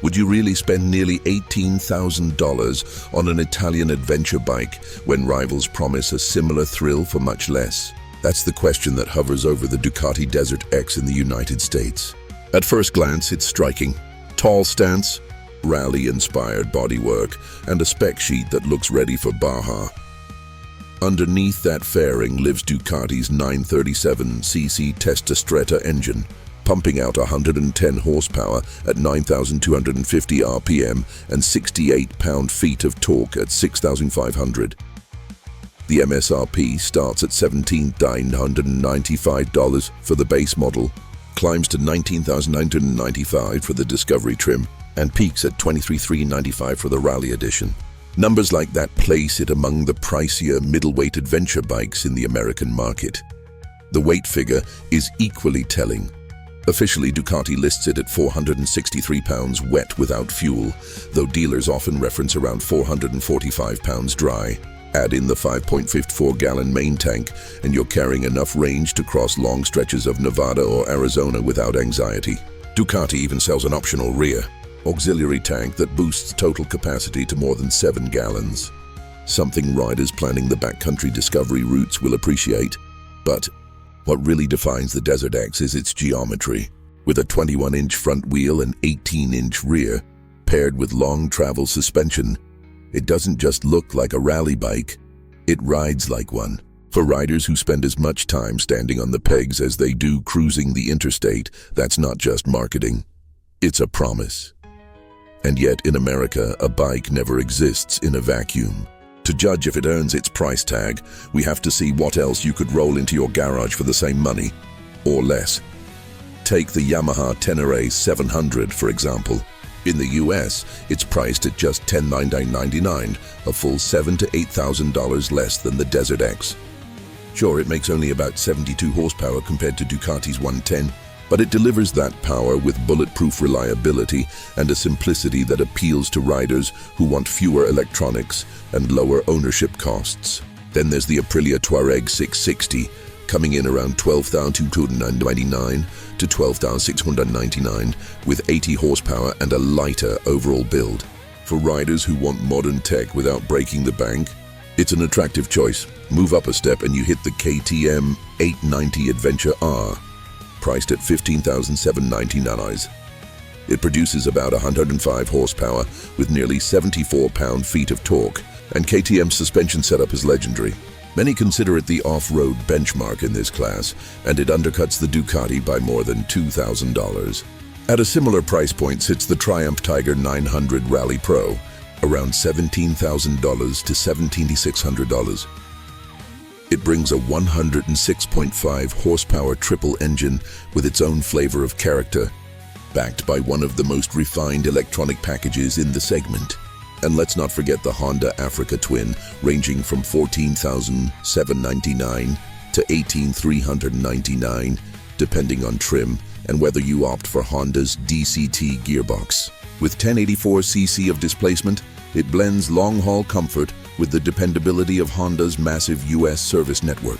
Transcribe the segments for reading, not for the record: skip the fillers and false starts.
Would you really spend nearly $18,000 on an Italian adventure bike when rivals promise a similar thrill for much less? That's the question that hovers over the Ducati DesertX in the United States. At first glance, it's striking. Tall stance, rally-inspired bodywork, and a spec sheet that looks ready for Baja. Underneath that fairing lives Ducati's 937cc Testastretta engine, pumping out 110 horsepower at 9,250 RPM and 68 pound-feet of torque at 6,500. The MSRP starts at $17,995 for the base model, climbs to $19,995 for the Discovery trim, and peaks at $23,395 for the Rally Edition. Numbers like that place it among the pricier middleweight adventure bikes in the American market. The weight figure is equally telling. Officially, Ducati lists it at 463 pounds wet without fuel, though dealers often reference around 445 pounds dry. Add in the 5.54-gallon main tank, and you're carrying enough range to cross long stretches of Nevada or Arizona without anxiety. Ducati even sells an optional rear auxiliary tank that boosts total capacity to more than 7 gallons. Something riders planning the backcountry discovery routes will appreciate. But what really defines the DesertX is its geometry. With a 21-inch front wheel and 18-inch rear, paired with long travel suspension, it doesn't just look like a rally bike, it rides like one. For riders who spend as much time standing on the pegs as they do cruising the interstate, that's not just marketing, it's a promise. And yet in America, a bike never exists in a vacuum. To judge if it earns its price tag, we have to see what else you could roll into your garage for the same money, or less. Take the Yamaha Ténéré 700, for example. In the US, it's priced at just $10,999, a full $7,000 to $8,000 less than the DesertX. Sure, it makes only about 72 horsepower compared to Ducati's 110, but it delivers that power with bulletproof reliability and a simplicity that appeals to riders who want fewer electronics and lower ownership costs. Then there's the Aprilia Tuareg 660, coming in around $12,299 to $12,699 with 80 horsepower and a lighter overall build. For riders who want modern tech without breaking the bank, it's an attractive choice. Move up a step and you hit the KTM 890 Adventure R, priced at $15,799. It produces about 105 horsepower with nearly 74 pound-feet of torque, and KTM's suspension setup is legendary. Many consider it the off-road benchmark in this class, and it undercuts the Ducati by more than $2,000. At a similar price point sits the Triumph Tiger 900 Rally Pro, around $17,000 to $1,760. It brings a 106.5 horsepower triple engine with its own flavor of character, backed by one of the most refined electronic packages in the segment. And let's not forget the Honda Africa Twin, ranging from $14,799 to $18,399, depending on trim and whether you opt for Honda's DCT gearbox. With 1084cc of displacement, it blends long-haul comfort with the dependability of Honda's massive US service network.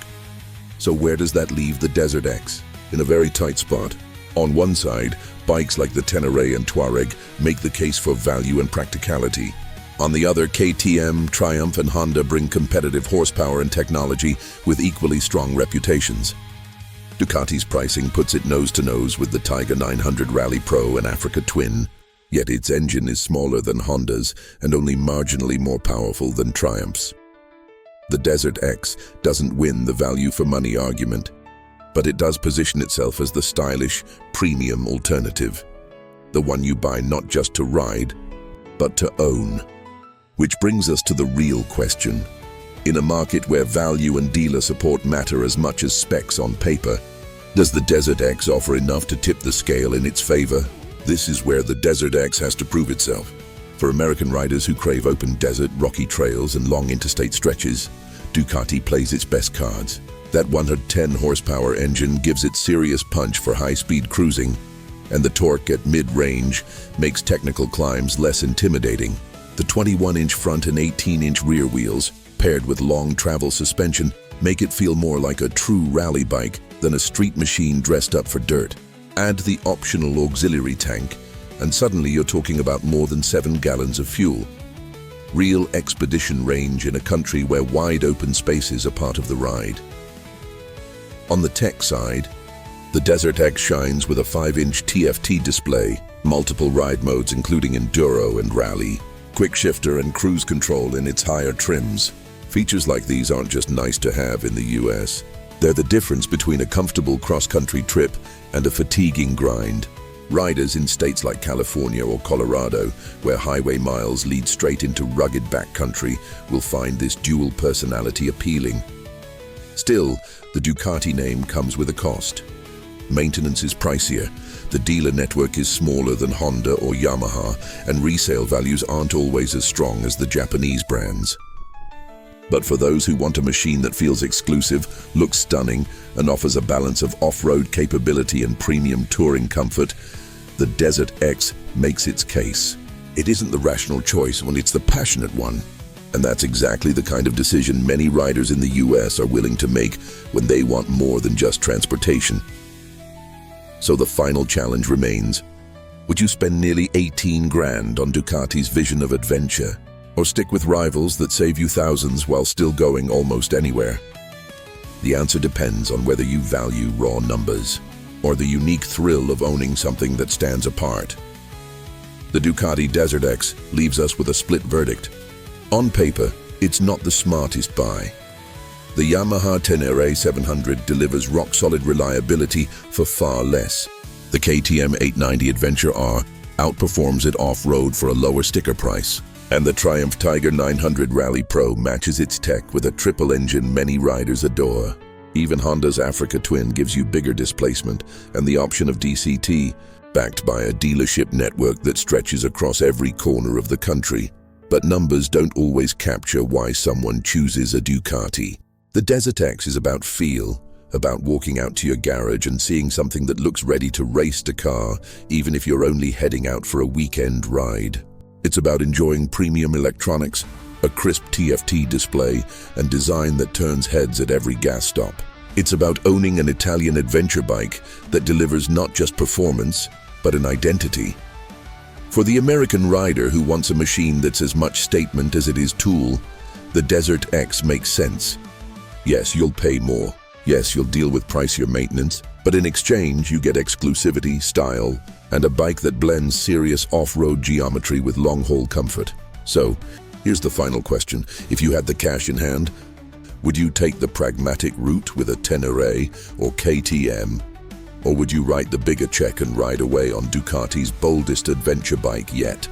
So where does that leave the DesertX? In a very tight spot. On one side, bikes like the Ténéré and Tuareg make the case for value and practicality. On the other, KTM, Triumph, and Honda bring competitive horsepower and technology with equally strong reputations. Ducati's pricing puts it nose-to-nose with the Tiger 900 Rally Pro and Africa Twin, yet its engine is smaller than Honda's and only marginally more powerful than Triumph's. The DesertX doesn't win the value-for-money argument, but it does position itself as the stylish, premium alternative. The one you buy not just to ride, but to own. Which brings us to the real question. In a market where value and dealer support matter as much as specs on paper, does the DesertX offer enough to tip the scale in its favor? This is where the DesertX has to prove itself. For American riders who crave open desert, rocky trails, and long interstate stretches, Ducati plays its best cards. That 110 horsepower engine gives it serious punch for high-speed cruising, and the torque at mid-range makes technical climbs less intimidating. The 21-inch front and 18-inch rear wheels, paired with long travel suspension, make it feel more like a true rally bike than a street machine dressed up for dirt. Add the optional auxiliary tank, and suddenly you're talking about more than 7 gallons of fuel. Real expedition range in a country where wide open spaces are part of the ride. On the tech side, the DesertX shines with a 5-inch TFT display, multiple ride modes including Enduro and Rally, quick shifter and cruise control in its higher trims. Features like these aren't just nice to have in the US. They're the difference between a comfortable cross-country trip and a fatiguing grind. Riders in states like California or Colorado, where highway miles lead straight into rugged backcountry, will find this dual personality appealing. Still, the Ducati name comes with a cost. Maintenance is pricier, the dealer network is smaller than Honda or Yamaha, and resale values aren't always as strong as the Japanese brands. But for those who want a machine that feels exclusive, looks stunning, and offers a balance of off-road capability and premium touring comfort, the DesertX makes its case. It isn't the rational choice when it's the passionate one. And that's exactly the kind of decision many riders in the US are willing to make when they want more than just transportation. So the final challenge remains. Would you spend nearly 18 grand on Ducati's vision of adventure? Or stick with rivals that save you thousands while still going almost anywhere? The answer depends on whether you value raw numbers or the unique thrill of owning something that stands apart. The Ducati DesertX leaves us with a split verdict. On paper, it's not the smartest buy. The Yamaha Ténéré 700 delivers rock-solid reliability for far less. The KTM 890 Adventure R outperforms it off-road for a lower sticker price. And the Triumph Tiger 900 Rally Pro matches its tech with a triple engine many riders adore. Even Honda's Africa Twin gives you bigger displacement and the option of DCT, backed by a dealership network that stretches across every corner of the country. But numbers don't always capture why someone chooses a Ducati. The DesertX is about feel, about walking out to your garage and seeing something that looks ready to race Dakar, even if you're only heading out for a weekend ride. It's about enjoying premium electronics, a crisp TFT display, and design that turns heads at every gas stop. It's about owning an Italian adventure bike that delivers not just performance, but an identity. For the American rider who wants a machine that's as much statement as it is tool, the DesertX makes sense. Yes, you'll pay more. Yes, you'll deal with pricier maintenance, but in exchange you get exclusivity, style, and a bike that blends serious off-road geometry with long-haul comfort. So, here's the final question. If you had the cash in hand, would you take the pragmatic route with a Ténéré or KTM? Or would you write the bigger check and ride away on Ducati's boldest adventure bike yet?